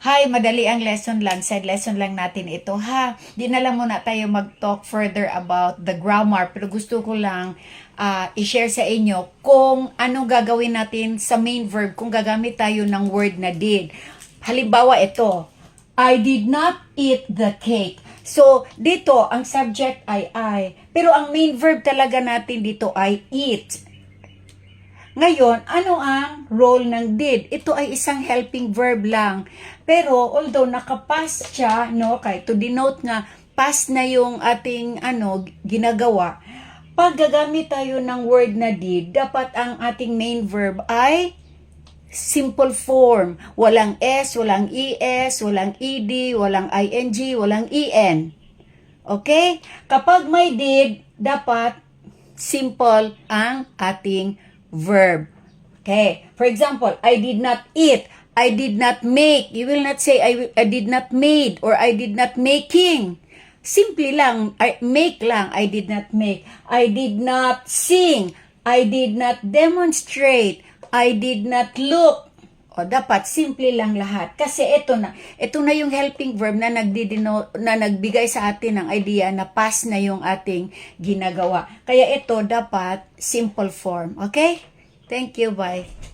Hi, madali ang lesson lang. Side lesson lang natin ito, ha? Di na lang muna tayo mag-talk further about the grammar. Pero gusto ko lang i-share sa inyo kung anong gagawin natin sa main verb kung gagamit tayo ng word na did. Halimbawa ito, I did not eat the cake. So, dito, ang subject ay I. Pero ang main verb talaga natin dito ay eat. Ngayon, ano ang role ng did? Ito ay isang helping verb lang. Pero, although nakapast siya, no, kay to denote nga, past na yung ating ginagawa, pag gagamit tayo ng word na did, dapat ang ating main verb ay simple form. Walang S, walang ES, walang ED, walang ING, walang EN. Okay? Kapag may did, dapat simple ang ating verb. Okay. For example, I did not eat. I did not make. You will not say, I did not made or I did not making. Simple lang. Make lang. I did not make. I did not sing. I did not demonstrate. I did not look. O dapat simple lang lahat. Kasi ito na yung helping verb na nagbigay sa atin ng idea na past na yung ating ginagawa. Kaya ito dapat simple form. Okay? Thank you. Bye.